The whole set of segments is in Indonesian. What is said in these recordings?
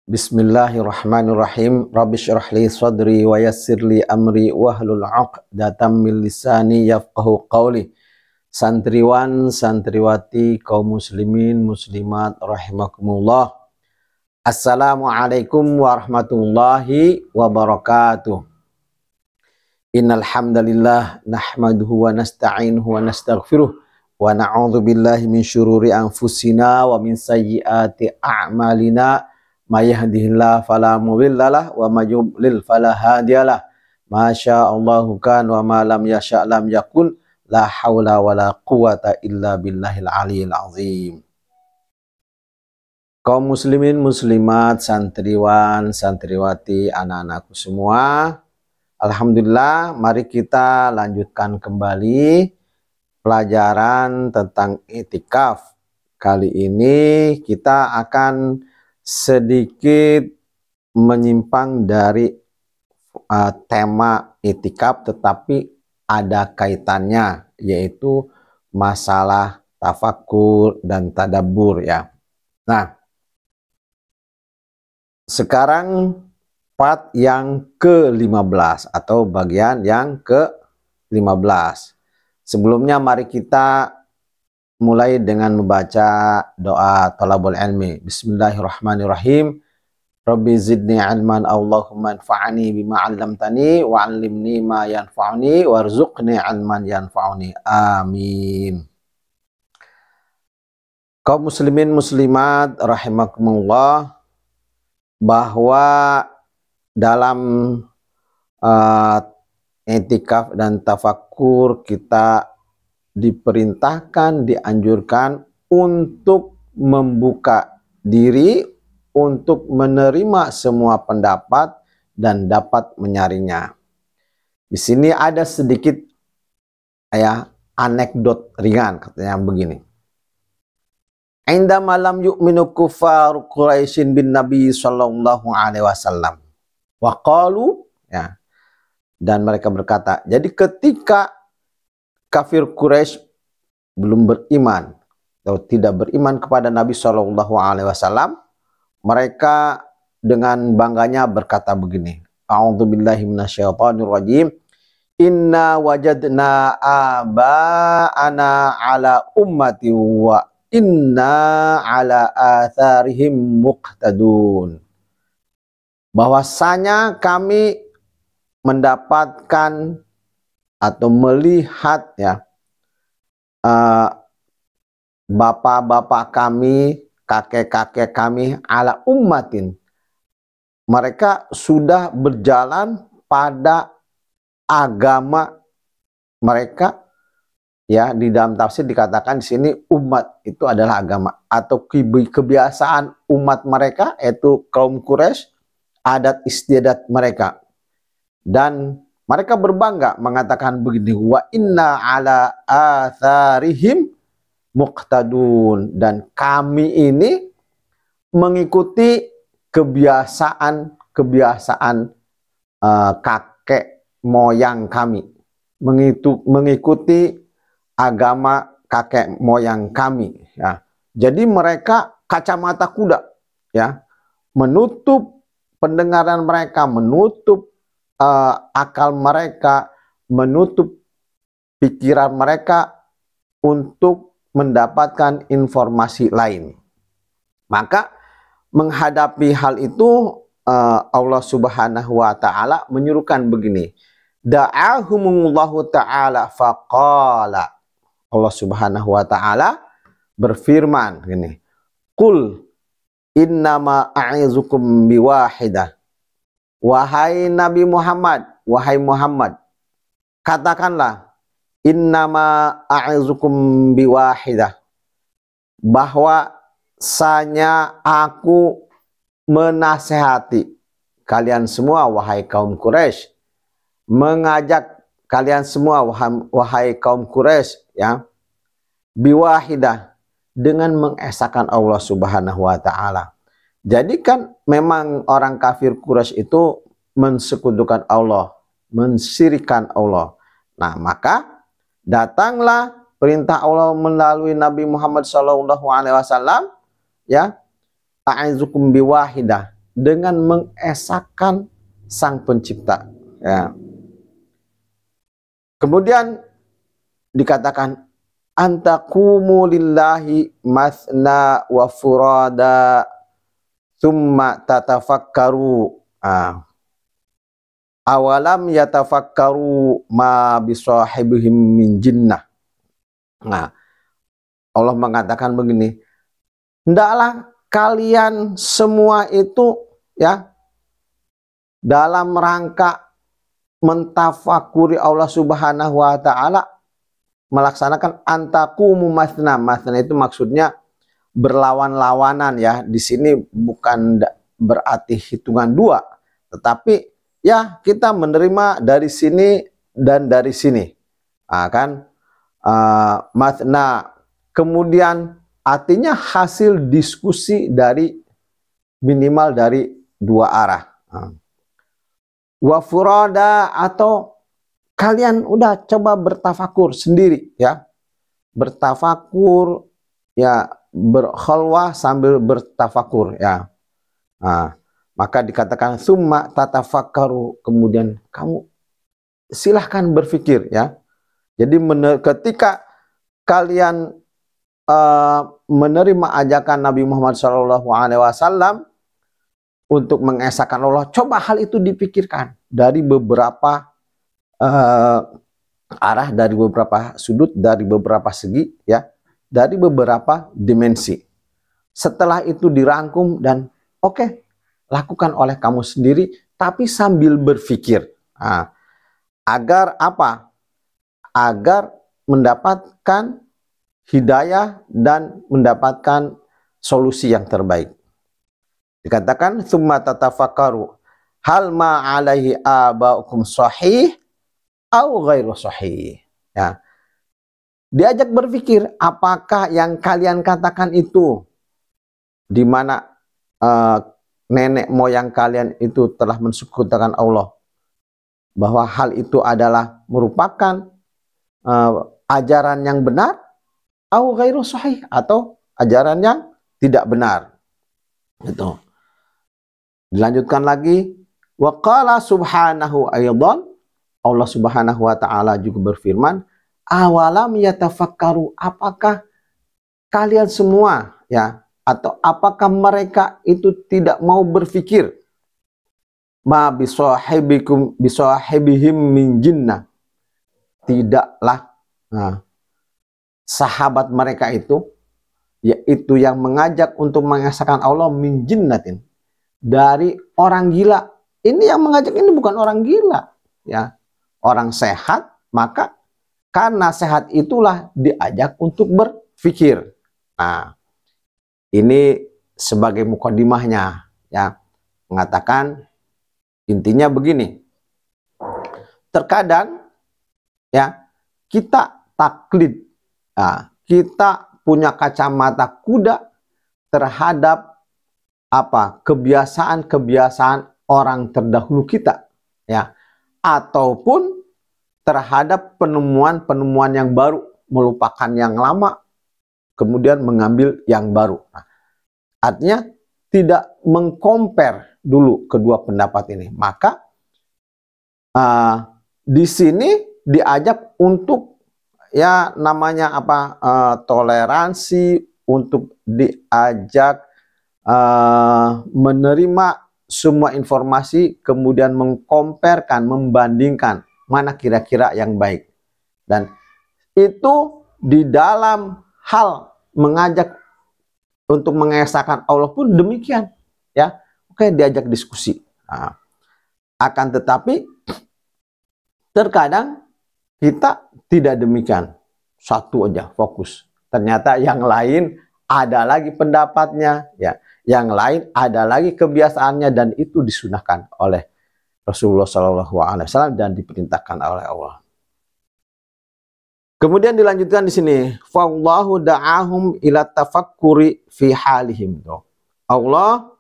Bismillahirrahmanirrahim. Rabbi shrah li sadri wa yassir li amri wahlul 'uqdatam min lisani yafqahu qawli. Santriwan, santriwati, kaum muslimin, muslimat rahimakumullah. Assalamualaikum warahmatullahi wabarakatuh. Innal hamdalillah nahmaduhu wa nasta'inuhu wa nastaghfiruh wa na'udzu billahi min syururi anfusina wa min sayyiati a'malina. May yahdihillahu fala mudhillalah wa may yudlil fala hadiyalah. Masyaallahu kan wa ma lam yasha' lam yakun. La haula wala quwata illa billahil aliyil azim. Kaum muslimin muslimat, santriwan, santriwati, anak-anakku semua, alhamdulillah, mari kita lanjutkan kembali pelajaran tentang i'tikaf. Kali ini kita akan sedikit menyimpang dari tema i'tikaf, tetapi ada kaitannya, yaitu masalah tafakur dan tadabbur ya. Nah, sekarang part yang ke-15 atau bagian yang ke-15. Sebelumnya mari kita mulai dengan membaca doa thalabul ilmi. Bismillahirrahmanirrahim. Rabbi zidni ilman, Allahumma anfa'ni bima 'allamtani wa 'allimni ma yanfa'uni warzuqni ilman yanfa'uni. Amin. Kaum muslimin muslimat rahimakumullah, bahwa dalam i'tikaf dan tafakur kita diperintahkan, dianjurkan untuk membuka diri untuk menerima semua pendapat dan dapat menyaringnya. Di sini ada sedikit anekdot ringan, katanya begini. Indama lam yu'minu kufar Quraisyin bin Nabi sallallahu alaihi wasallam. Wa qalu, ya. Dan mereka berkata, jadi ketika kafir Quraisy belum beriman atau tidak beriman kepada Nabi Shallallahu Alaihi Wasallam, mereka dengan bangganya berkata begini, A'udzubillahi minasyaitonirrajim, Inna wajadna aba'ana ala ummati wa inna ala atharihim muqtadun. Bahwasanya kami mendapatkan atau melihat bapak-bapak kami, kakek-kakek kami ala ummatin, mereka sudah berjalan pada agama mereka, ya. Di dalam tafsir dikatakan di sini umat itu adalah agama atau kebiasaan umat mereka, yaitu kaum Quraisy, adat istiadat mereka. Dan mereka berbangga mengatakan begini, wa inna ala atharihim muqtadun, dan kami ini mengikuti kebiasaan kakek moyang kami, mengikuti agama kakek moyang kami, ya. Jadi mereka kacamata kuda, ya, menutup pendengaran mereka, menutup akal mereka, menutup pikiran mereka untuk mendapatkan informasi lain. Maka menghadapi hal itu Allah Subhanahu wa taala menyuruhkan begini. Da'ahumullahu taala faqala. Allah Subhanahu wa taala berfirman gini. Qul innama a'izukum biwahidah. Wahai Nabi Muhammad, wahai Muhammad, katakanlah, innama a'izukum biwahidah, bahwasanya aku menasehati kalian semua, wahai kaum Quraisy, mengajak kalian semua, wahai kaum Quraisy, ya, biwahidah, dengan mengesahkan Allah Subhanahu wa taala. Jadi kan memang orang kafir Quraisy itu mensekutukan Allah, mensyirikkan Allah. Nah, maka datanglah perintah Allah melalui Nabi Muhammad SAW, ya, a'izukum biwahidah, dengan mengesahkan Sang Pencipta. Ya. Kemudian dikatakan antaqumu lillahi masna wa furada thumma tatafakkaru. Awalam yatafakkaru ma bisahibihim min jinnah. Nah, Allah mengatakan begini, hendaklah kalian semua itu ya dalam rangka mentafakuri Allah Subhanahu wa taala, melaksanakan antaqumu masna. Masna itu maksudnya berlawan-lawanan ya. Di sini bukan berarti hitungan dua, tetapi ya kita menerima dari sini dan dari sini. Masna. Kemudian artinya hasil diskusi dari minimal dari dua arah. Wa furada, atau kalian udah coba bertafakur sendiri ya. Bertafakur ya, berkhalwah sambil bertafakur ya. Maka dikatakan summa tatafakkaru, kemudian kamu silahkan berpikir ya. Jadi ketika kalian menerima ajakan Nabi Muhammad SAW untuk mengesahkan Allah, coba hal itu dipikirkan dari beberapa arah, dari beberapa sudut, dari beberapa segi ya, dari beberapa dimensi. Setelah itu dirangkum dan oke, lakukan oleh kamu sendiri, tapi sambil berpikir. Agar apa? Agar mendapatkan hidayah dan mendapatkan solusi yang terbaik. Dikatakan tsumma tatafakkaru hal ma alaihi abaukum sahih au ghairu sahih. Ya. Diajak berpikir, apakah yang kalian katakan itu di mana nenek moyang kalian itu telah mensekutukan Allah, bahwa hal itu adalah merupakan ajaran yang benar, au ghairu sahih, atau ajaran yang tidak benar. Itu. Dilanjutkan lagi, wa qala subhanahu aydan, Allah Subhanahu wa taala juga berfirman, awalam yatafakkaru, apakah kalian semua ya, atau apakah mereka itu tidak mau berpikir, ma bisahibihim min jinnah, tidaklah sahabat mereka itu, yaitu yang mengajak untuk mengesahkan Allah, min jinnatin, dari orang gila. Ini yang mengajak ini bukan orang gila ya, orang sehat. Maka karena sehat itulah diajak untuk berpikir. Ini sebagai mukadimahnya ya, mengatakan intinya begini. Terkadang ya kita taklid, kita punya kacamata kuda terhadap kebiasaan-kebiasaan orang terdahulu kita ya, ataupun terhadap penemuan-penemuan yang baru, melupakan yang lama kemudian mengambil yang baru. Artinya tidak mengcompare dulu kedua pendapat ini. Maka di sini diajak untuk ya namanya toleransi, untuk diajak menerima semua informasi, kemudian mengkomparkan, membandingkan mana kira-kira yang baik. Dan itu di dalam hal mengajak untuk mengesahkan Allah pun demikian ya. Oke, diajak diskusi. Akan tetapi terkadang kita tidak demikian, satu aja fokus. Ternyata yang lain ada lagi pendapatnya ya, yang lain ada lagi kebiasaannya, dan itu disunahkan oleh Rasulullah SAW dan diperintahkan oleh Allah. Kemudian dilanjutkan di sini, fallahu da'ahum ila tafakkuri fi halihim. Allah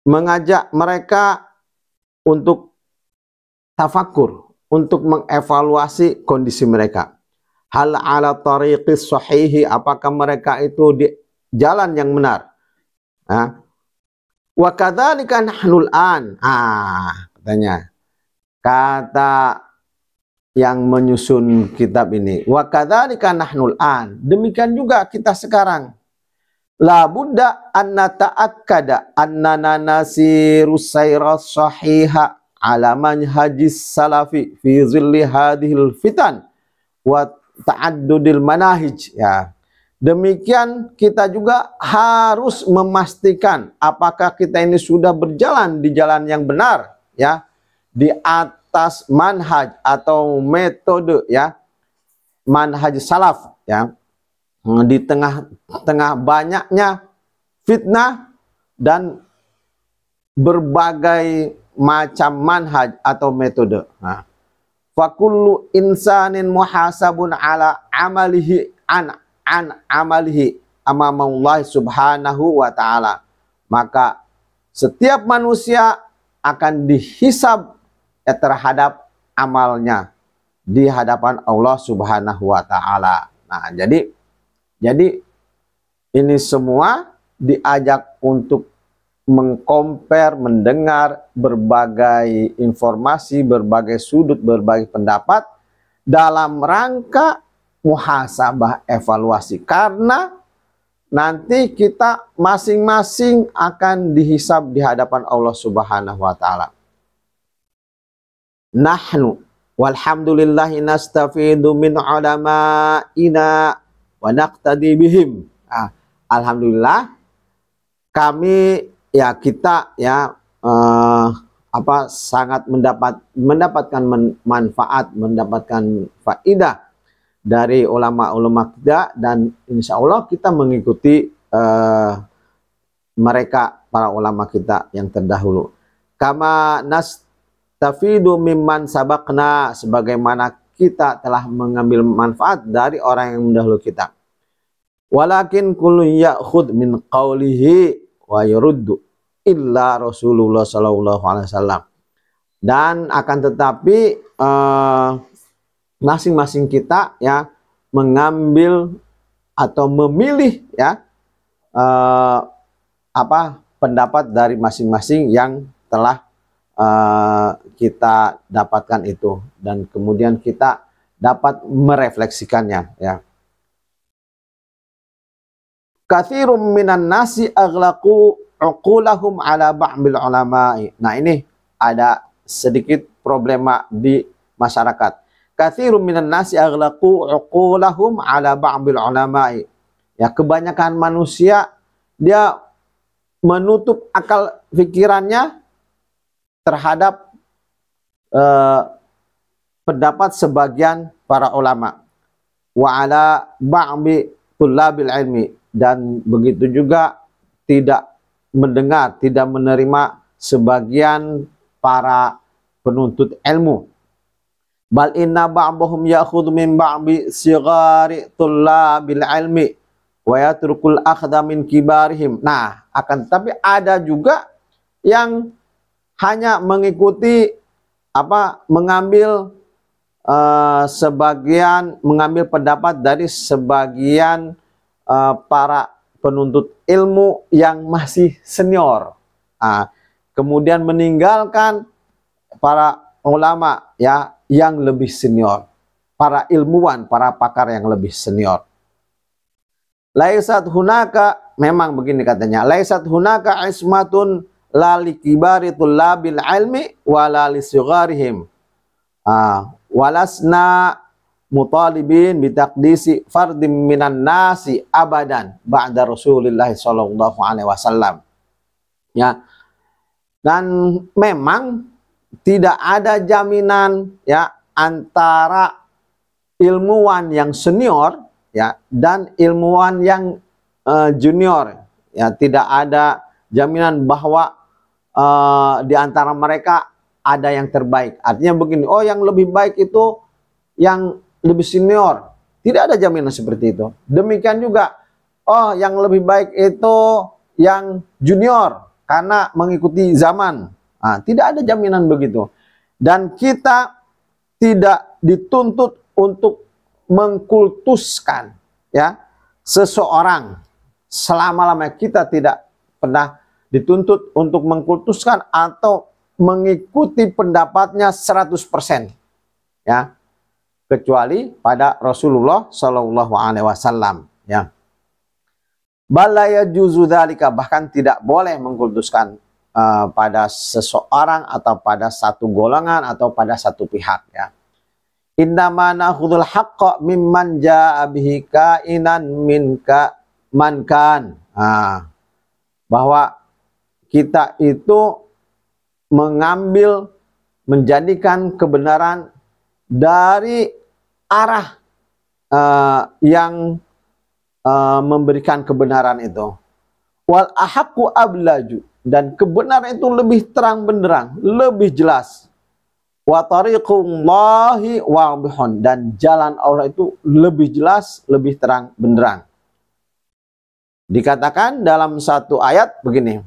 mengajak mereka untuk tafakur, untuk mengevaluasi kondisi mereka. Hal ala tariqis sahihi, apakah mereka itu di jalan yang benar? Wa kadzalika nahnul an. Katanya. Kata yang menyusun kitab ini. Wa kadzalika nahnul an. Demikian juga kita sekarang. La budda an nata'akkada annana nasiru sayra sahiha ala manhajis salafi fi zilli hadhil fitan wa ta'addudil manahij. Ya. Demikian kita juga harus memastikan apakah kita ini sudah berjalan di jalan yang benar, ya, di atas manhaj atau metode, ya, manhaj salaf, ya, di tengah-tengah banyaknya fitnah dan berbagai macam manhaj atau metode. Nah, fakullu insanin muhasabun ala amalihi an amalihi amamullah subhanahu wa ta'ala. Maka setiap manusia akan dihisab, ya, terhadap amalnya di hadapan Allah subhanahu wa ta'ala. Nah, jadi ini semua diajak untuk mengcompare, mendengar berbagai informasi, berbagai sudut, berbagai pendapat dalam rangka muhasabah, evaluasi, karena nanti kita masing-masing akan dihisab di hadapan Allah subhanahu wa ta'ala. Nahnu walhamdulillahi nastafidu min ulama'ina wa naqtadi bihim. Alhamdulillah kami, ya, kita, ya, sangat mendapatkan manfaat, mendapatkan faidah dari ulama-ulama kita, dan insya Allah kita mengikuti mereka, para ulama kita yang terdahulu. Kama nastafidu mimman sabaqna, sebagaimana kita telah mengambil manfaat dari orang yang mendahulu kita. Walakin kullu ya'khud min qawlihi wa yuruddu illa Rasulullah sallallahu alaihi wasallam. Dan akan tetapi masing-masing kita, ya, mengambil atau memilih, ya, pendapat dari masing-masing yang telah kita dapatkan itu, dan kemudian kita dapat merefleksikannya, ya. Katsirum minan nasi aghlaqu uqulahum ala ba'dil ulama'i. Nah, ini ada sedikit problema di masyarakat. Katsirun minan nasi aghlaqu uqulahum ala ba'dil ulama'i. Ya, kebanyakan manusia dia menutup akal pikirannya terhadap pendapat sebagian para ulama. Wa ala ba'di tullabil ilmi, dan begitu juga tidak mendengar, tidak menerima sebagian para penuntut ilmu. Bal inna ba'dahum ya'khudhu min ba'di sighari tullabil ilmi wa yatrukul akhdha min kibarihim. Nah, akan tapi ada juga yang hanya mengikuti mengambil pendapat dari sebagian para penuntut ilmu yang masih senior. Kemudian meninggalkan para ulama, ya, yang lebih senior, para ilmuwan, para pakar yang lebih senior. Laisat hunaka, memang begini katanya, laisat hunaka ismatun la likibari tullabil ilmi wala lisigharihim. Walasna mutalibin bitaqdisi fardim minan nasi abadan ba'da Rasulullah sallallahu alaihi wasallam. Ya. Dan memang tidak ada jaminan, ya, antara ilmuwan yang senior, ya, dan ilmuwan yang junior. Ya, tidak ada jaminan bahwa di antara mereka ada yang terbaik. Artinya begini, oh, yang lebih baik itu yang lebih senior. Tidak ada jaminan seperti itu. Demikian juga, oh, yang lebih baik itu yang junior karena mengikuti zaman. Tidak ada jaminan begitu. Dan kita tidak dituntut untuk mengkultuskan, ya, seseorang selama-lamanya. Kita tidak pernah dituntut untuk mengkultuskan atau mengikuti pendapatnya 100%, ya, kecuali pada Rasulullah Shallallahu Alaihi Wasallam, ya. Balaya juzu dzalika, bahkan tidak boleh mengkultuskan pada seseorang atau pada satu golongan atau pada satu pihak, ya. Innama nakhudul haqqa mimman jaa bihi kainan minka mankan. Bahwa kita itu mengambil, menjadikan kebenaran dari arah yang memberikan kebenaran itu. Wal ahaqqu ablaju, dan kebenaran itu lebih terang benderang, lebih jelas. Wa tariqullahi wadihun, dan jalan Allah itu lebih jelas, lebih terang benderang. Dikatakan dalam satu ayat begini,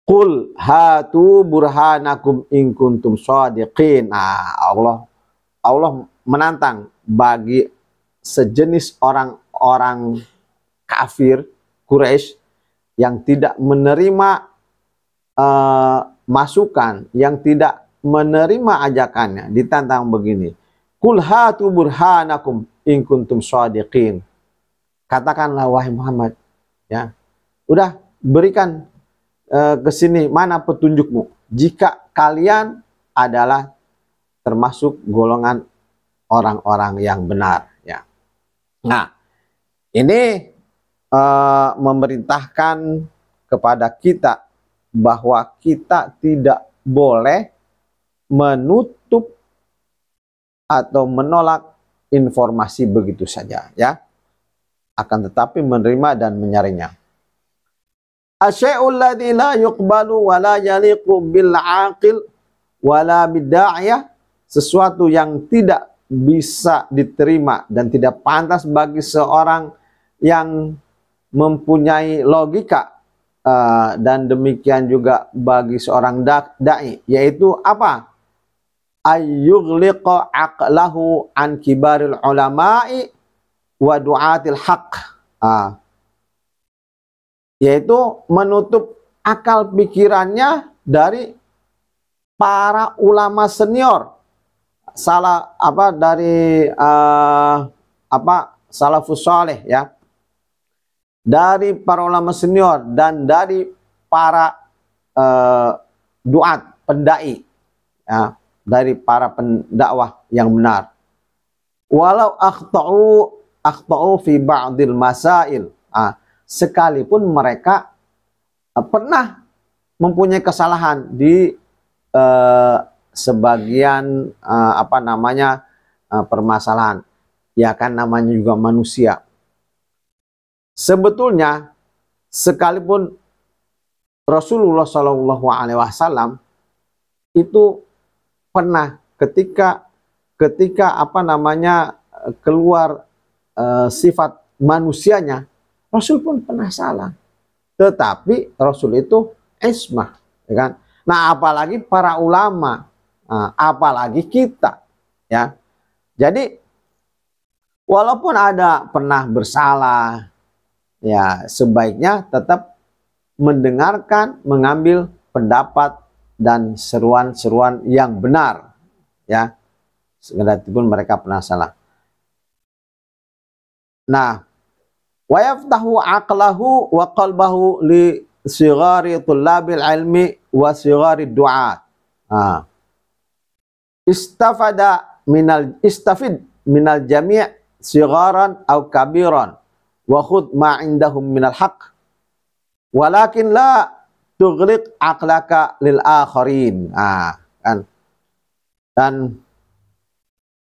Qul hatu burhanakum in kuntum shadiqin. Allah menantang bagi sejenis orang-orang kafir Quraisy yang tidak menerima masukan, yang tidak menerima ajakannya, ditantang begini, Qul hatu burhanakum in kuntum shadiqin. Katakanlah wahai Muhammad, ya, udah berikan ke sini mana petunjukmu jika kalian adalah termasuk golongan orang-orang yang benar, ya. Nah, ini memerintahkan kepada kita bahwa kita tidak boleh menutup atau menolak informasi begitu saja, ya, akan tetapi menerima dan menyaringnya. Asyai'ul ladzi la yuqbalu wa la yaliqu bil aqil wa la bid'iyah, sesuatu yang tidak bisa diterima dan tidak pantas bagi seorang yang mempunyai logika, dan demikian juga bagi seorang dai, yaitu apa? Ayyughliqa aqlahu an kibaril ulama'i wa du'atil haq, yaitu menutup akal pikirannya dari para ulama senior, salafus saleh, ya, dari para ulama senior dan dari para duat, pendai, ya, dari para pendakwah yang benar. Walau akhta'u fi ba'dil masail, sekalipun mereka pernah mempunyai kesalahan di sebagian permasalahan, ya kan, namanya juga manusia. Sebetulnya sekalipun Rasulullah Shallallahu Alaihi Wasallam itu pernah ketika keluar sifat manusianya, Rasul pun pernah salah, tetapi Rasul itu ismah, ya kan. Nah, apalagi para ulama, apalagi kita, ya. Jadi walaupun ada pernah bersalah, ya, sebaiknya tetap mendengarkan, mengambil pendapat dan seruan-seruan yang benar, ya, sekalipun mereka pernah salah. Nah, wa yaftahu aqlahu wa qalbahu li sighari tullabil ilmi wa sighari du'at. Istafid minal jami' sigharan au kabiran wa khud ma indahum minal haqq walakin la tughliq aqlaka lil akharin. Kan. Dan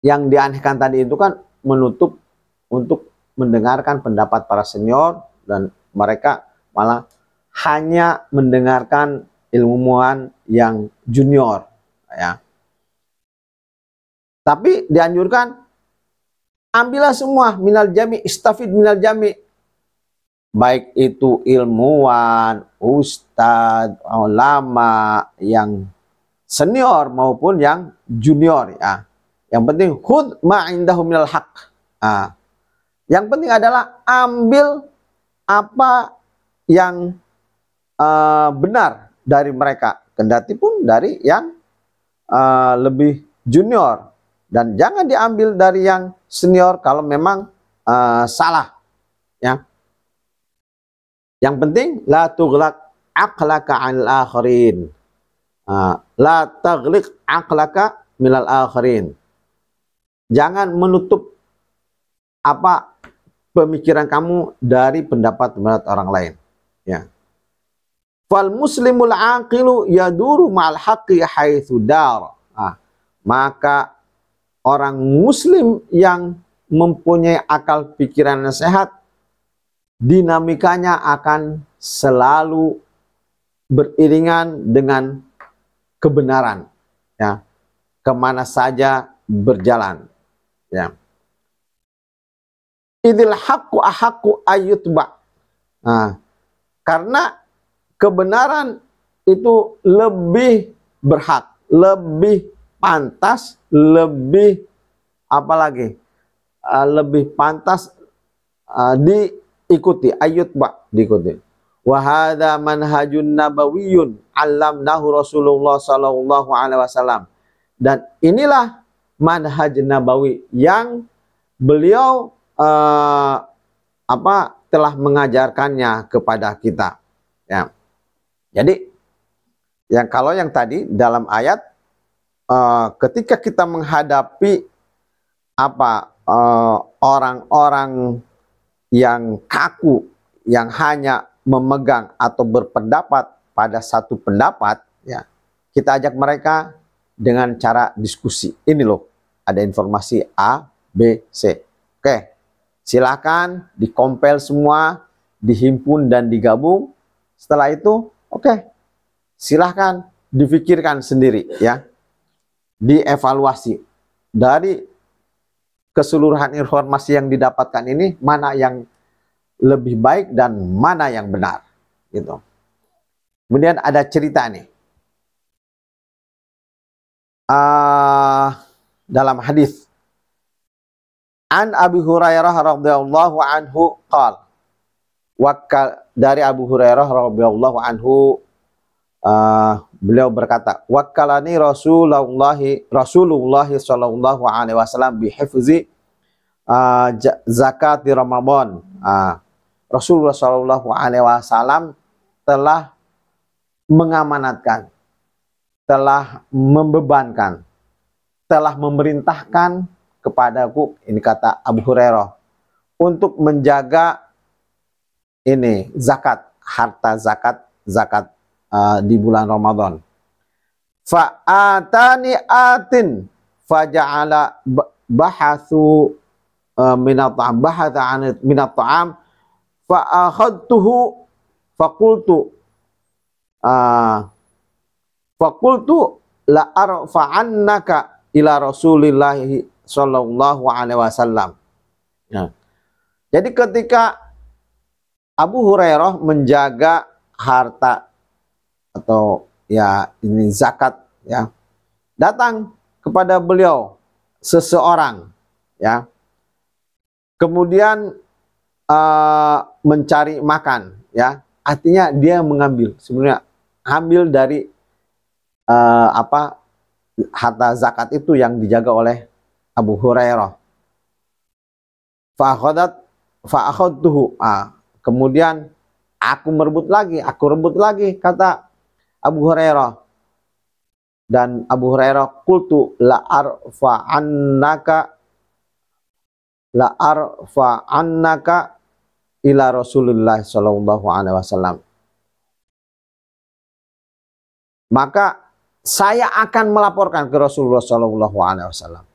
yang dianehkan tadi itu kan menutup untuk mendengarkan pendapat para senior, dan mereka malah hanya mendengarkan ilmuwan yang junior, ya. Tapi dianjurkan ambillah semua minal jami, istafid minal jami, baik itu ilmuwan, ustadz, ulama yang senior maupun yang junior, ya. Yang penting khud ma indahum minal haqq. Yang penting adalah ambil apa yang benar dari mereka, kendati pun dari yang lebih junior, dan jangan diambil dari yang senior kalau memang salah, ya. Yang penting la tughlaq aqlaka 'anil akharin. La taghliq aqlaka minal akharin. Jangan menutup pemikiran kamu dari pendapat orang lain, ya. Fal muslimul aqilu yaduru ma'al haqqi haitsu dar. Maka orang muslim yang mempunyai akal pikiran yang sehat, dinamikanya akan selalu beriringan dengan kebenaran, ya, kemana saja berjalan, ya. Idil haqqu ahaqqu ayyutba. Karena kebenaran itu lebih berhak, lebih pantas, lebih lebih pantas diikuti, ayyutba, diikuti. Wa hadza manhajun nabawiyyun 'allamnahu Rasulullah sallallahu alaihi wasallam. Dan inilah manhaj nabawi yang beliau telah mengajarkannya kepada kita, ya. Jadi kalau yang tadi dalam ayat, ketika kita menghadapi orang-orang yang kaku, yang hanya memegang atau berpendapat pada satu pendapat, ya, kita ajak mereka dengan cara diskusi. Ini loh, ada informasi A, B, C. Oke, silakan dikompil semua, dihimpun dan digabung. Setelah itu, oke, silahkan difikirkan sendiri, ya, dievaluasi dari keseluruhan informasi yang didapatkan ini, mana yang lebih baik dan mana yang benar, gitu. Kemudian ada cerita nih, dalam hadis an Abi Hurairah radhiyallahu anhu qala, dari Abu Hurairah radhiyallahu anhu, beliau berkata, wakkalani Rasulullah sallallahu alaihi wasallam bihifzi zakat di Ramadan. Rasulullah sallallahu alaihi wasallam telah mengamanatkan, telah membebankan, telah memerintahkan kepadaku, ini kata Abu Hurairah, untuk menjaga ini zakat, harta zakat di bulan Ramadan. Fa'atani atin faja'ala bahathu minat ta'am, bahatha minat ta'am fa'akhadtuhu faqultu la arfa'annaka ila Rasulillahi sallallahu alaihi wasallam. Jadi ketika Abu Hurairah menjaga harta atau ya ini zakat, ya, datang kepada beliau seseorang, ya, kemudian mencari makan, ya, artinya dia mengambil, sebenarnya ambil dari harta zakat itu yang dijaga oleh Abu Hurairah. Fa'akhadtuhu, kemudian aku rebut lagi, kata Abu Hurairah. Dan Abu Hurairah, qultu la arfa'annaka ila Rasulullah sallallahu alaihi wasallam. Maka saya akan melaporkan ke Rasulullah sallallahu alaihi wasallam.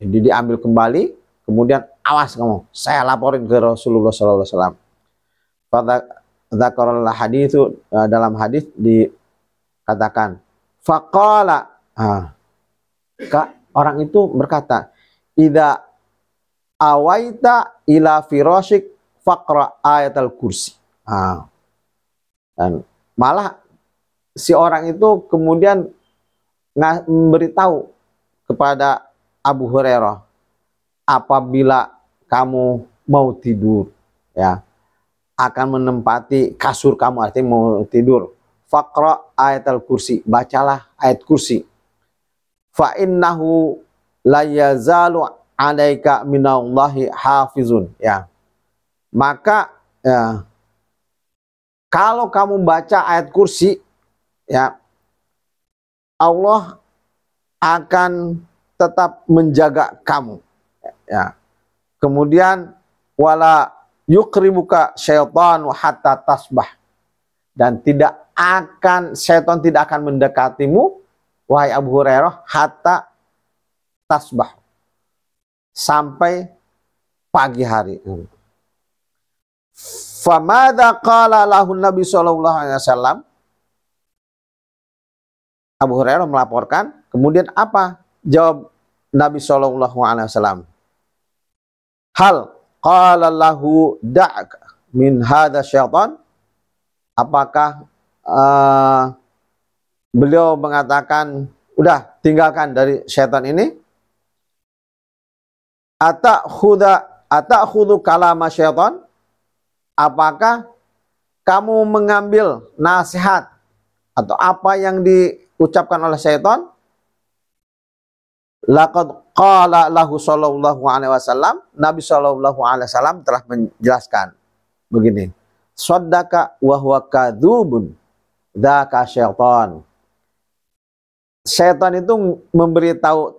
Jadi diambil kembali, kemudian awas kamu, saya laporin ke Rasulullah sallallahu alaihi wasallam. Dzakarul hadits, dalam hadis dikatakan faqala, orang itu berkata, idza awaita ila firashik faqra ayatul kursi. Dan malah si orang itu kemudian memberitahu kepada Abu Hurairah, apabila kamu mau tidur, ya, akan menempati kasur kamu, artinya mau tidur. Faqra ayatul kursi, bacalah ayat kursi. Fa innahu la yazalu 'alaika minallahi hafizun, ya. Maka ya, kalau kamu baca ayat kursi, ya, Allah akan tetap menjaga kamu, ya. Kemudian wala yukribuka syaitan hatta tasbah, dan syaitan tidak akan mendekatimu wahai Abu Hurairah hatta tasbah, sampai pagi hari. Famadza qala lahu Nabi sallallahu alaihi wasallam? Abu Hurairah melaporkan, kemudian apa jawab Nabi sallallahu alaihi wasallam? Hal qala lahu da'ak min hadza syaitan? Apakah beliau mengatakan, udah tinggalkan dari syaitan ini? Atakhudhu kalama syaitan? Apakah kamu mengambil nasihat atau apa yang diucapkan oleh syaitan? Laqad qala lahu sallallahu alaihi wasallam, Nabi sallallahu alaihi wasallam telah menjelaskan begini, saddaka wa huwa kadzubun dzaka syaitan. Syaitan itu memberitahu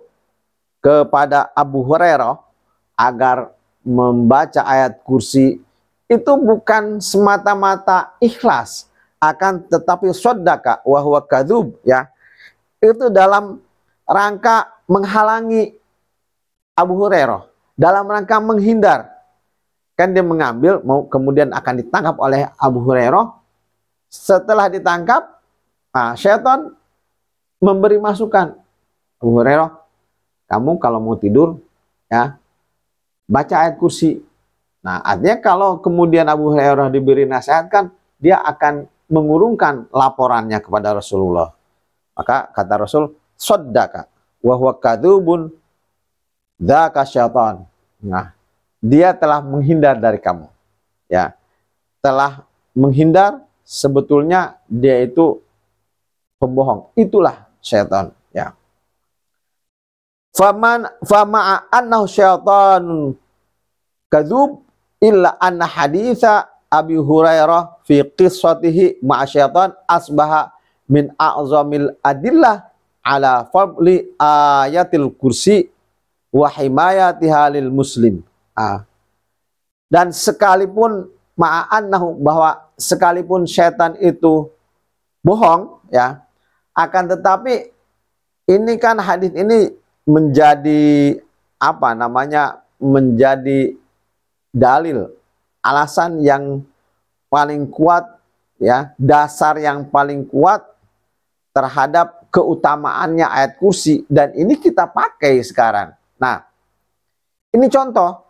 kepada Abu Hurairah agar membaca ayat kursi itu bukan semata-mata ikhlas, akan tetapi saddaka wa huwa kadzub, ya. Itu dalam rangka menghalangi Abu Hurairah, dalam rangka menghindar. Kan dia mengambil, mau kemudian akan ditangkap oleh Abu Hurairah. Setelah ditangkap, syaitan memberi masukan, Abu Hurairah, kamu kalau mau tidur, ya, baca ayat kursi. Nah, artinya kalau kemudian Abu Hurairah diberi nasihat, kan dia akan mengurungkan laporannya kepada Rasulullah. Maka kata Rasul, saddaka wa huwa kadzubun dzaka syaitan. Nah, dia telah menghindar dari kamu, ya. Telah menghindar, sebetulnya dia itu pembohong. Itulah syaitan, ya. Fama'a annahu syaitan kadzub illa anna haditha Abi Hurairah fi qissatihi ma'a syaitan asbaha min a'zamil adillah ala fadli ayatil kursi wa himayatiha lil muslim. Dan sekalipun ma'annahu, bahwa sekalipun syaitan itu bohong, ya, akan tetapi ini kan hadis ini menjadi apa namanya, menjadi dalil, alasan yang paling kuat, ya, dasar yang paling kuat terhadap keutamaannya ayat kursi, dan ini kita pakai sekarang. Nah, ini contoh.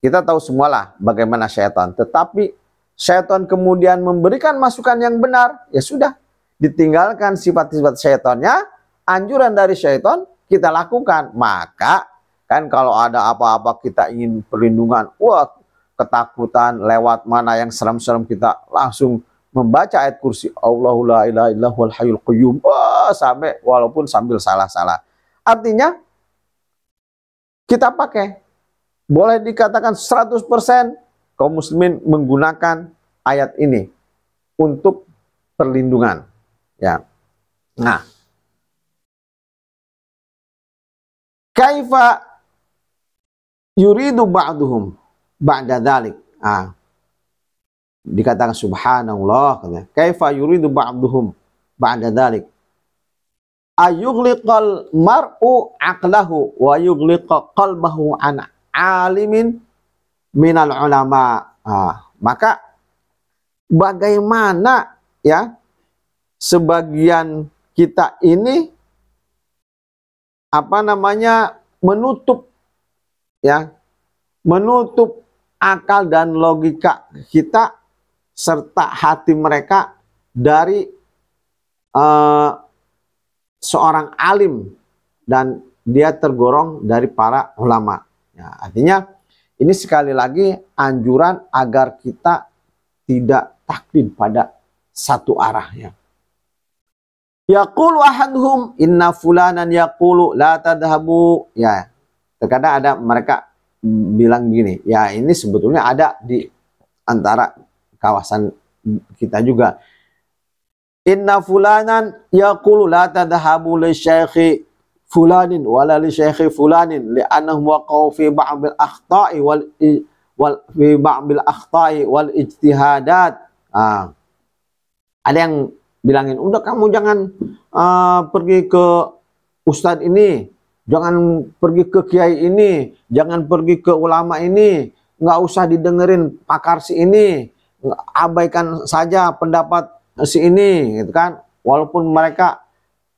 Kita tahu semualah bagaimana syaitan, tetapi syaitan kemudian memberikan masukan yang benar, ya sudah, ditinggalkan sifat-sifat syaitannya, anjuran dari syaitan kita lakukan. Maka kan kalau ada apa-apa kita ingin perlindungan, wah, ketakutan lewat mana yang serem-serem, kita langsung membaca ayat kursi, Allahu la ilaha illa huwal hayyul qayyum, sampai walaupun sambil salah-salah. Artinya kita pakai, boleh dikatakan 100% kaum muslimin menggunakan ayat ini untuk perlindungan, ya. Nah, kaifa yuridu ba'duhum ba'da dzalik. Dikatakan subhanallah, kaifa yuridu ba'duhum ba'da dzalik ayughliqal mar'u aqlahu wa yughliqa qalbahu an alimin minal ulama. Maka bagaimana, ya, sebagian kita ini apa namanya, menutup, ya, menutup akal dan logika kita serta hati mereka dari seorang alim, dan dia tergolong dari para ulama. Ya, artinya ini sekali lagi anjuran agar kita tidak taklid pada satu arah ya. Yaqulu ahaduhum inna fulanan yaqulu la tadhabu, ya. Terkadang ada mereka bilang begini, ya ini sebetulnya ada di antara kawasan kita juga. Inna fulanan yaqulu la tadhabu li syaikhi fulanin wala li syaikhi fulanin li'annahum waqa'u fi ba'dil akhta'i wal fi ba'dil akhta'i wal ijtihadat. Ada yang bilangin, udah kamu jangan pergi ke ustadz ini, jangan pergi ke kiai ini, jangan pergi ke ulama ini, nggak usah didengerin pakar si ini, abaikan saja pendapat si ini, gitu kan. Walaupun mereka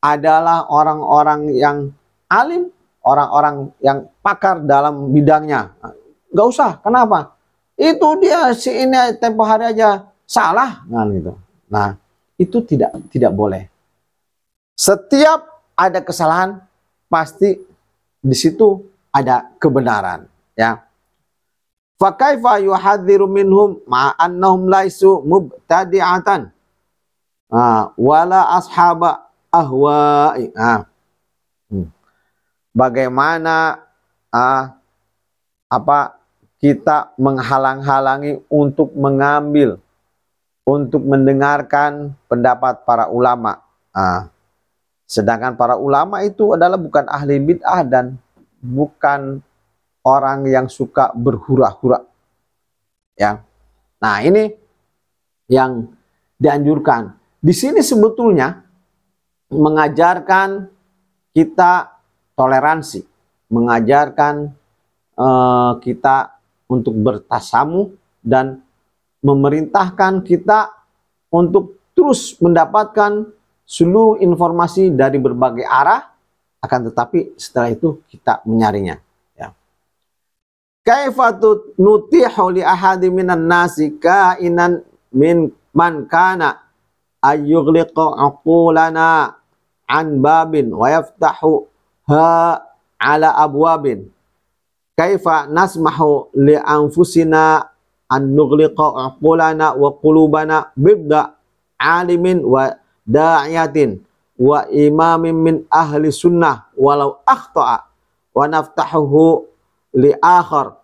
adalah orang-orang yang alim, orang-orang yang pakar dalam bidangnya, nggak usah. Kenapa? Itu dia si ini tempo hari aja salah, nah gitu. Nah, itu tidak boleh. Setiap ada kesalahan pasti di situ ada kebenaran, ya. Fa kaifa yuhadziru minhum ma annahum laisu mubtadi'atan wala ashaba ahwa'i. Bagaimana kita menghalang-halangi untuk mengambil, untuk mendengarkan pendapat para ulama. Sedangkan para ulama itu adalah bukan ahli bid'ah dan bukan orang yang suka berhura-hura. Ya. Nah, ini yang dianjurkan. Di sini sebetulnya mengajarkan kita toleransi, mengajarkan kita untuk bertasamuh dan memerintahkan kita untuk terus mendapatkan seluruh informasi dari berbagai arah, akan tetapi setelah itu kita menyaringnya. Ya. Kaifatu nutihu li ahadi minan nasi kainan min man kana ayyughliqa aqulana an babin wa yaftahu ha ala abwabin. Kaifa nasmahu li anfusina an nughliqa aqulana wa qulubana bibda alimin wa da'iyatin wa imamin min ahli sunnah walau akhta'a wa naftahuhu li akhar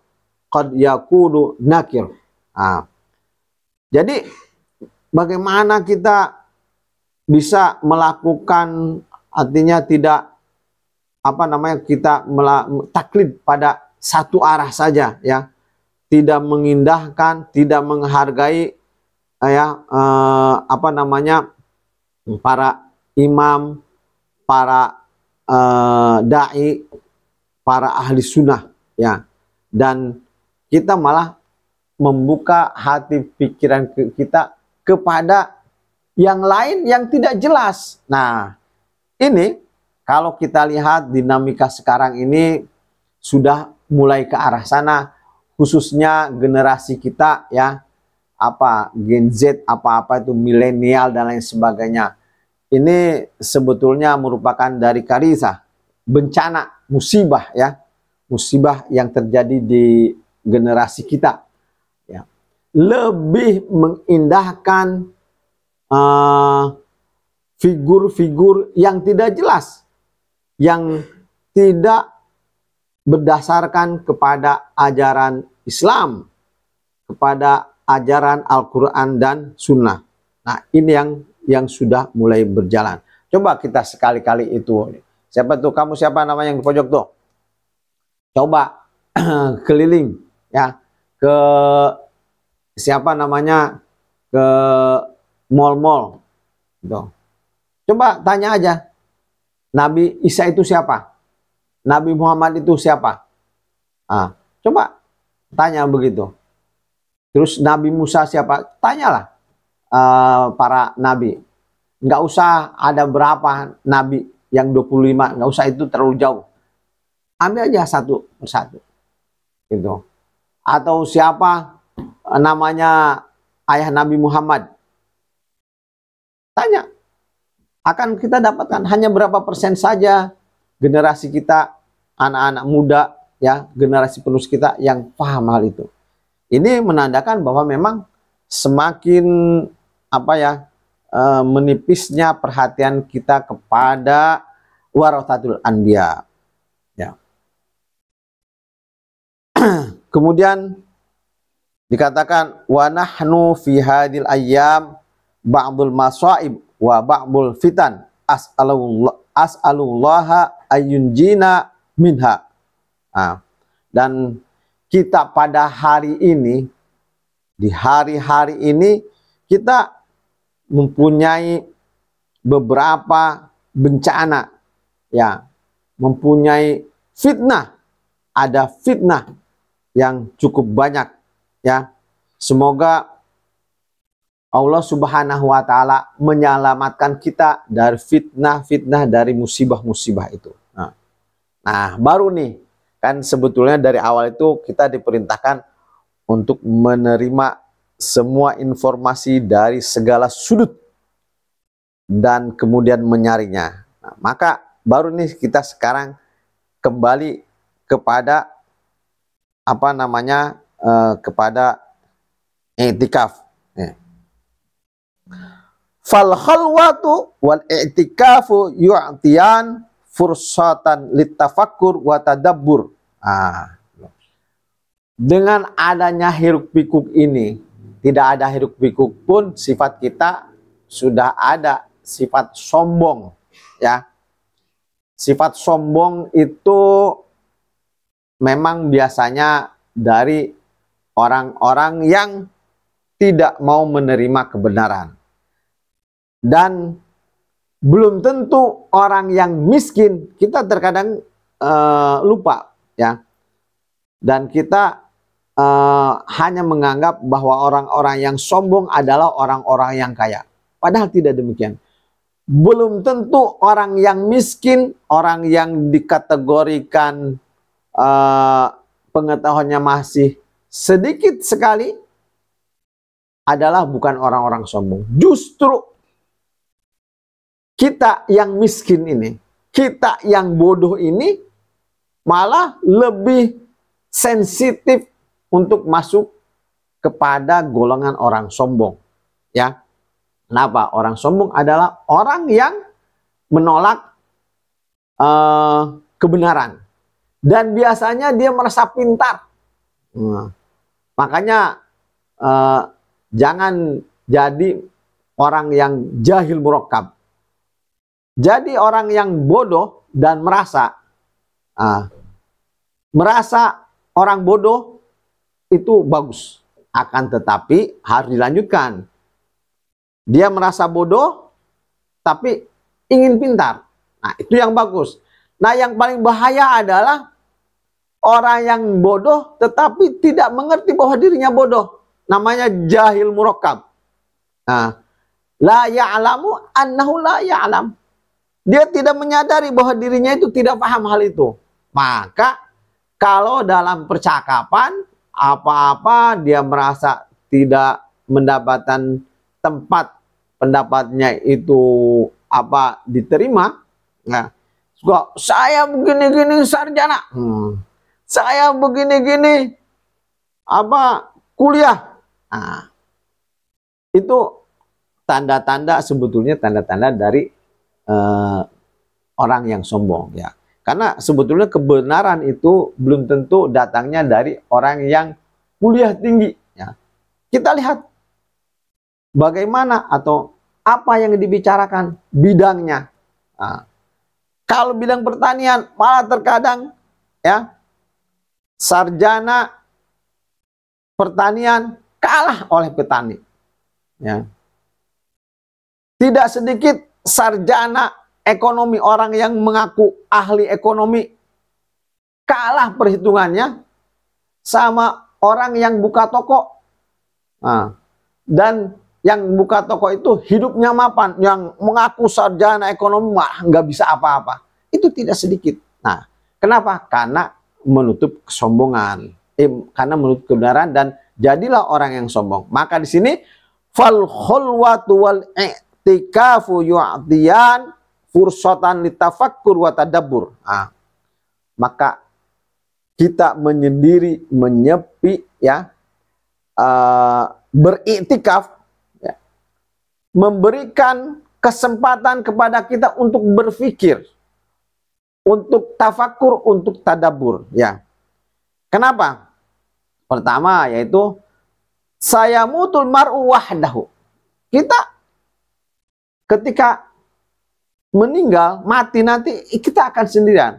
qad yakunu nakir. Jadi bagaimana kita bisa melakukan, artinya tidak kita taklid pada satu arah saja, ya. Tidak mengindahkan, tidak menghargai para imam, para dai, para ahli sunnah, ya. Dan kita malah membuka hati pikiran kita kepada yang lain yang tidak jelas. Nah, ini kalau kita lihat dinamika sekarang ini sudah mulai ke arah sana, khususnya generasi kita, ya, Gen Z, apa-apa itu milenial dan lain sebagainya. Ini sebetulnya merupakan dari karisa, bencana, musibah, ya, musibah yang terjadi di generasi kita, ya. Lebih mengindahkan figur-figur yang tidak jelas, yang tidak berdasarkan kepada ajaran Islam, kepada ajaran Al-Quran dan Sunnah. Nah, ini yang sudah mulai berjalan. Coba kita sekali-kali itu. Siapa tuh? Kamu siapa namanya yang di pojok tuh? Coba keliling, ya, ke siapa namanya, ke mall-mall. Gitu. Coba tanya aja, Nabi Isa itu siapa? Nabi Muhammad itu siapa? Coba tanya begitu. Terus Nabi Musa siapa? Tanyalah para nabi. Nggak usah ada berapa nabi, yang 25, nggak usah, itu terlalu jauh. Ambil aja satu persatu. Gitu. Atau siapa namanya ayah Nabi Muhammad? Tanya. Akan kita dapatkan hanya berapa persen saja generasi kita, anak-anak muda, ya, generasi penerus kita yang paham hal itu. Ini menandakan bahwa memang semakin apa ya, menipisnya perhatian kita kepada warathatul anbiya. Ya. Kemudian dikatakan wa nahnu fi hadil ayyam ba'dul masaib wa ba'dul fitan as'alullaha ayyunjina minha. Nah, dan kita pada hari ini, di hari-hari ini kita mempunyai beberapa bencana, ya, mempunyai fitnah, ada fitnah yang cukup banyak, ya. Semoga Allah Subhanahu wa taala menyelamatkan kita dari fitnah-fitnah, dari musibah-musibah itu. Nah, baru nih, kan sebetulnya dari awal itu kita diperintahkan untuk menerima semua informasi dari segala sudut dan kemudian menyaringnya. Nah, maka baru nih kita sekarang kembali kepada apa namanya, kepada i'tikaf. Fal khalwatu wal i'tikafu yu'tiyan fursatan litafakkur wa tadabbur. Dengan adanya hiruk pikuk ini, tidak ada hiruk pikuk pun sifat kita sudah ada sifat sombong, ya. Sifat sombong itu memang biasanya dari orang-orang yang tidak mau menerima kebenaran. Dan belum tentu orang yang miskin, kita terkadang lupa, ya. Dan kita hanya menganggap bahwa orang-orang yang sombong adalah orang-orang yang kaya. Padahal tidak demikian. Belum tentu orang yang miskin, orang yang dikategorikan pengetahuannya masih sedikit sekali, adalah bukan orang-orang sombong. Justru kita yang miskin ini, kita yang bodoh ini malah lebih sensitif untuk masuk kepada golongan orang sombong, ya. Kenapa? Orang sombong adalah orang yang menolak kebenaran, dan biasanya dia merasa pintar. Makanya jangan jadi orang yang jahil murakkab. Jadi orang yang bodoh dan merasa orang bodoh itu bagus, akan tetapi harus dilanjutkan. Dia merasa bodoh tapi ingin pintar. Nah, itu yang bagus. Nah, yang paling bahaya adalah orang yang bodoh tetapi tidak mengerti bahwa dirinya bodoh. Namanya jahil murakkab. La ya'lamu annahu la ya'lam. Dia tidak menyadari bahwa dirinya itu tidak paham hal itu. Maka kalau dalam percakapan apa-apa dia merasa tidak mendapatkan tempat pendapatnya itu diterima, nah, saya begini-gini sarjana, saya begini-gini kuliah. Nah, itu tanda-tanda, sebetulnya tanda-tanda dari orang yang sombong, ya. Karena sebetulnya kebenaran itu belum tentu datangnya dari orang yang kuliah tinggi, ya. Kita lihat bagaimana atau apa yang dibicarakan bidangnya. Nah, kalau bidang pertanian malah terkadang, ya, sarjana pertanian kalah oleh petani, ya. Tidak sedikit sarjana ekonomi, orang yang mengaku ahli ekonomi, kalah perhitungannya sama orang yang buka toko. Dan yang buka toko itu hidupnya mapan, yang mengaku sarjana ekonomi malah nggak bisa apa-apa. Itu tidak sedikit. Nah, kenapa? Karena menutup kesombongan, karena menutup kebenaran, dan jadilah orang yang sombong. Maka di sini fal khulwatu wal i'tikafu yu'tiyan fursatan litafakkur wa tadabbur. Maka kita menyendiri, menyepi, ya, beriktikaf, ya, memberikan kesempatan kepada kita untuk berpikir, untuk tafakur, untuk tadabbur, ya. Kenapa? Pertama yaitu sayamutul mar'u wahdahu. Kita ketika meninggal, mati nanti kita akan sendirian.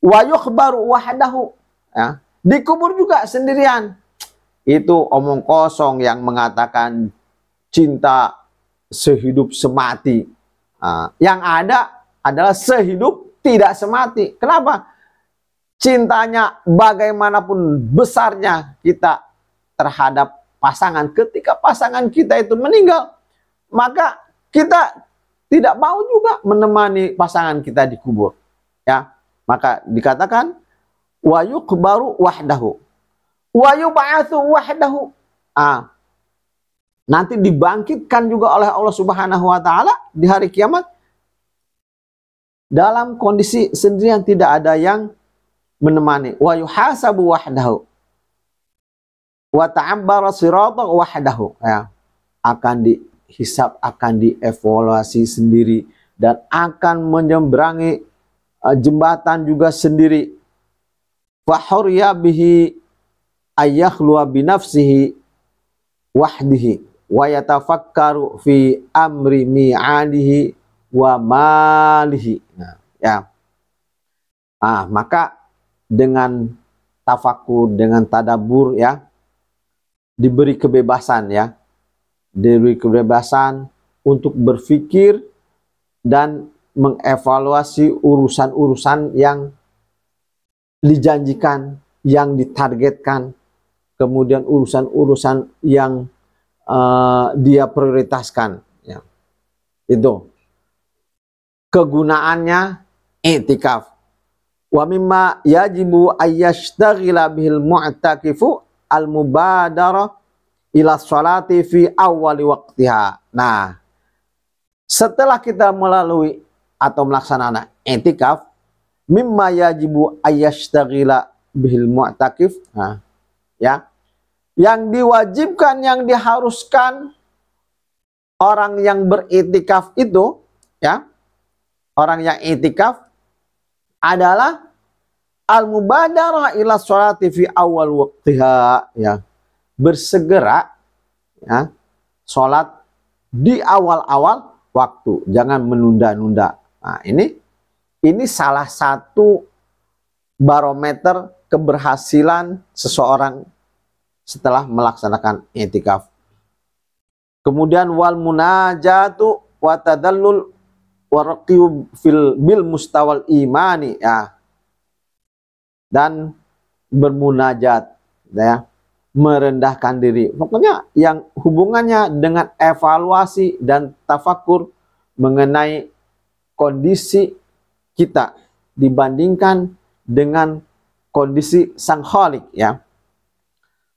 Wa yukhbaru wahdahu, ya. Dikubur juga sendirian. Itu omong kosong yang mengatakan cinta sehidup semati. Yang ada adalah sehidup tidak semati. Kenapa? Cintanya bagaimanapun besarnya kita terhadap pasangan, ketika pasangan kita itu meninggal, maka kita tidak mau juga menemani pasangan kita dikubur, ya. Maka dikatakan wa yuqbaru wahdahu wa yub'atsu wahdahu. Nanti dibangkitkan juga oleh Allah Subhanahu wa taala di hari kiamat dalam kondisi sendirian, tidak ada yang menemani. Wa yuhasabu wahdahu wa ta'abbara sirata wahdahu, ya. Akan dihisab, akan dievaluasi sendiri, dan akan menyeberangi jembatan juga sendiri. Fa hurya bihi ayakhluwa binafsihi wahdihi wa yatafakkaru fi amri mi'adihi wa malihi. Nah, ya. Maka dengan tafakur, dengan tadabbur, ya, diberi kebebasan, ya. Diberi kebebasan untuk berpikir dan mengevaluasi urusan-urusan yang dijanjikan, yang ditargetkan, kemudian urusan-urusan yang dia prioritaskan, ya. Itu kegunaannya i'tikaf. Wa mimma yajibu ayyashtaghila bihil mu'takifu al-mubadarah ila sholati fi awwali waqtiha. Nah, setelah kita melalui atau melaksanakan i'tikaf, mimma yajibu ayyashtaghila bihil mu'takif, nah, ya, yang diwajibkan, yang diharuskan orang yang beriktikaf itu, ya, orang yang iktikaf adalah al-mubadarah ila sholati fi awal waqtiha, ya, bersegera, ya, sholat di awal-awal waktu, jangan menunda-nunda. Nah, ini salah satu barometer keberhasilan seseorang setelah melaksanakan i'tikaf. Kemudian wal munajatu wa tadallul warqiu bil mustawal imani, ya, dan bermunajat, ya, merendahkan diri. Pokoknya yang hubungannya dengan evaluasi dan tafakur mengenai kondisi kita dibandingkan dengan kondisi sang khaliq, ya.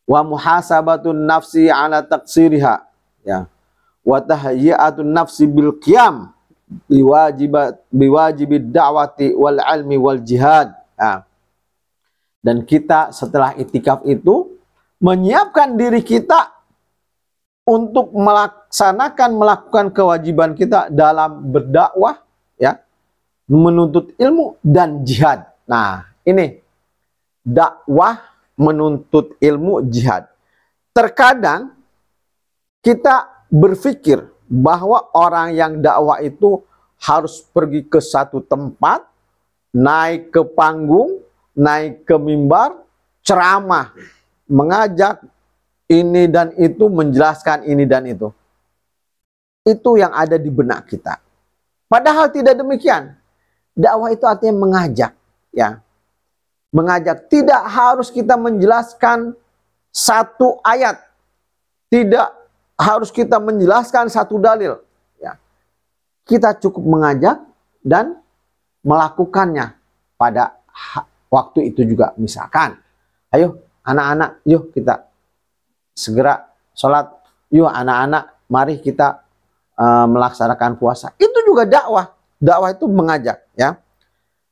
Wa muhasabatun nafsi ala taqsiriha, ya, wa tahyiyatun nafsi bil qiyam biwajibid da'wati wal ilmi wal jihad, ya. Dan kita setelah iktikaf itu menyiapkan diri kita untuk melakukan kewajiban kita dalam berdakwah, ya, menuntut ilmu dan jihad. Nah, ini dakwah, menuntut ilmu, jihad. Terkadang kita berpikir bahwa orang yang dakwah itu harus pergi ke satu tempat, naik ke panggung, naik ke mimbar, ceramah, mengajak ini dan itu, menjelaskan ini dan itu. Itu yang ada di benak kita. Padahal tidak demikian. Dakwah itu artinya mengajak, ya. Mengajak, tidak harus kita menjelaskan satu ayat, tidak harus kita menjelaskan satu dalil, ya. Kita cukup mengajak dan melakukannya pada waktu itu juga. Misalkan, ayo anak-anak, yuk kita segera sholat, yuk anak-anak, mari kita melaksanakan puasa. Itu juga dakwah. Dakwah itu mengajak, ya.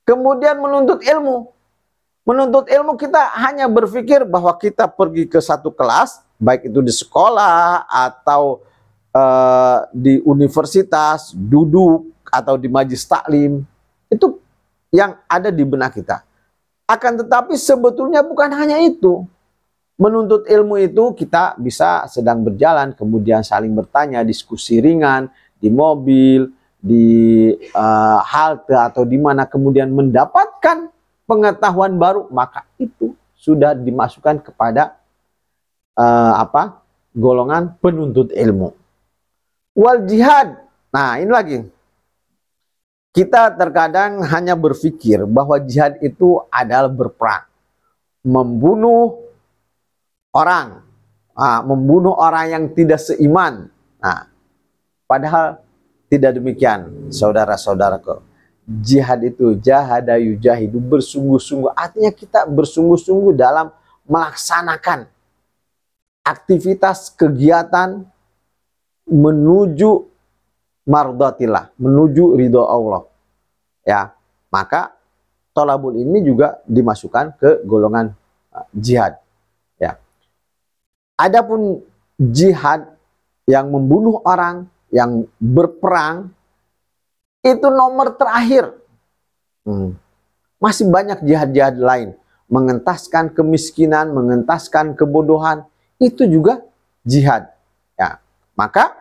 Kemudian menuntut ilmu. Menuntut ilmu, kita hanya berpikir bahwa kita pergi ke satu kelas, baik itu di sekolah atau di universitas, duduk atau di majelis taklim, itu yang ada di benak kita. Akan tetapi sebetulnya bukan hanya itu. Menuntut ilmu itu kita bisa sedang berjalan, kemudian saling bertanya, diskusi ringan, di mobil, di halte atau di mana, kemudian mendapatkan pengetahuan baru, maka itu sudah dimasukkan kepada golongan penuntut ilmu. Wal jihad. Nah, ini lagi. Kita terkadang hanya berpikir bahwa jihad itu adalah berperang, membunuh orang, membunuh orang yang tidak seiman. Nah, padahal tidak demikian, saudara-saudaraku. Jihad itu jahada yujahidu, bersungguh-sungguh. Artinya kita bersungguh-sungguh dalam melaksanakan aktivitas kegiatan menuju mardatillah, menuju ridho Allah. Ya, maka thalabul ilmi juga dimasukkan ke golongan jihad. Ya. Adapun jihad yang membunuh orang, yang berperang, itu nomor terakhir. Masih banyak jihad-jihad lain, mengentaskan kemiskinan, mengentaskan kebodohan, itu juga jihad. Ya, maka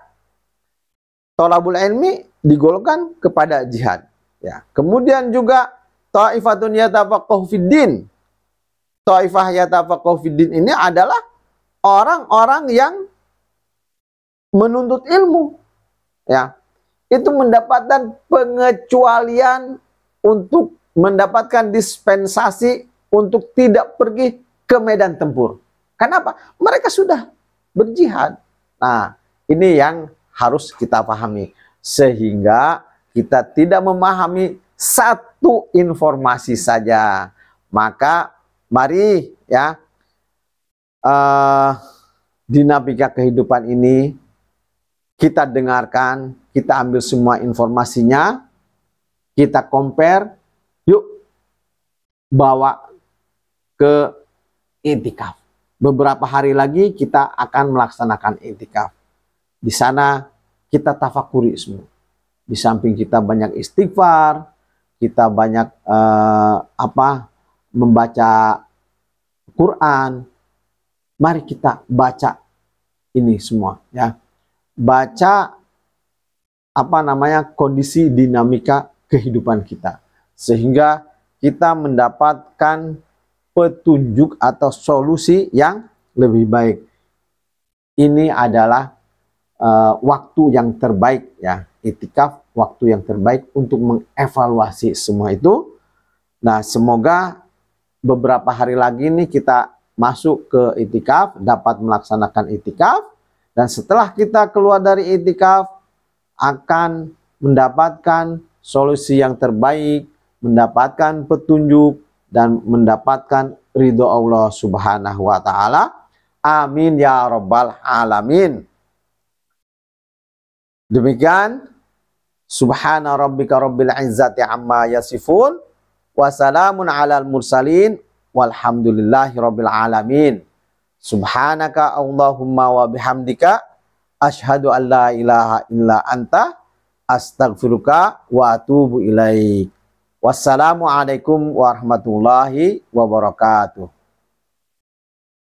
thalabul ilmi digolongkan kepada jihad. Ya, kemudian juga ta'ifatun yatafaqahu fiddin. Ta'ifah yatafaqahu fiddin ini adalah orang-orang yang menuntut ilmu. Ya, itu mendapatkan pengecualian untuk mendapatkan dispensasi untuk tidak pergi ke medan tempur. Kenapa? Mereka sudah berjihad. Nah, ini yang harus kita pahami. Sehingga kita tidak memahami satu informasi saja. Maka mari ya, dinamika kehidupan ini kita dengarkan, kita ambil semua informasinya, kita compare, yuk bawa ke i'tikaf. Beberapa hari lagi kita akan melaksanakan i'tikaf. Di sana kita tafakuri semua. Di samping kita banyak istighfar, kita banyak membaca Quran. Mari kita baca ini semua ya. Baca kondisi dinamika kehidupan kita, sehingga kita mendapatkan petunjuk atau solusi yang lebih baik. Ini adalah waktu yang terbaik ya, i'tikaf waktu yang terbaik untuk mengevaluasi semua itu. Nah, semoga beberapa hari lagi nih kita masuk ke i'tikaf, dapat melaksanakan i'tikaf, dan setelah kita keluar dari i'tikaf akan mendapatkan solusi yang terbaik, mendapatkan petunjuk dan mendapatkan ridho Allah Subhanahu wa taala. Amin ya rabbal alamin. Demikian, subhana rabbika rabbil izzati amma yasifun, wa salamun alal mursalin, walhamdulillahi rabbil alamin. Subhanaka Allahumma wa bihamdika, asyhadu an la ilaha illa anta, astaghfiruka wa atubu ilaik. Wassalamualaikum warahmatullahi wabarakatuh.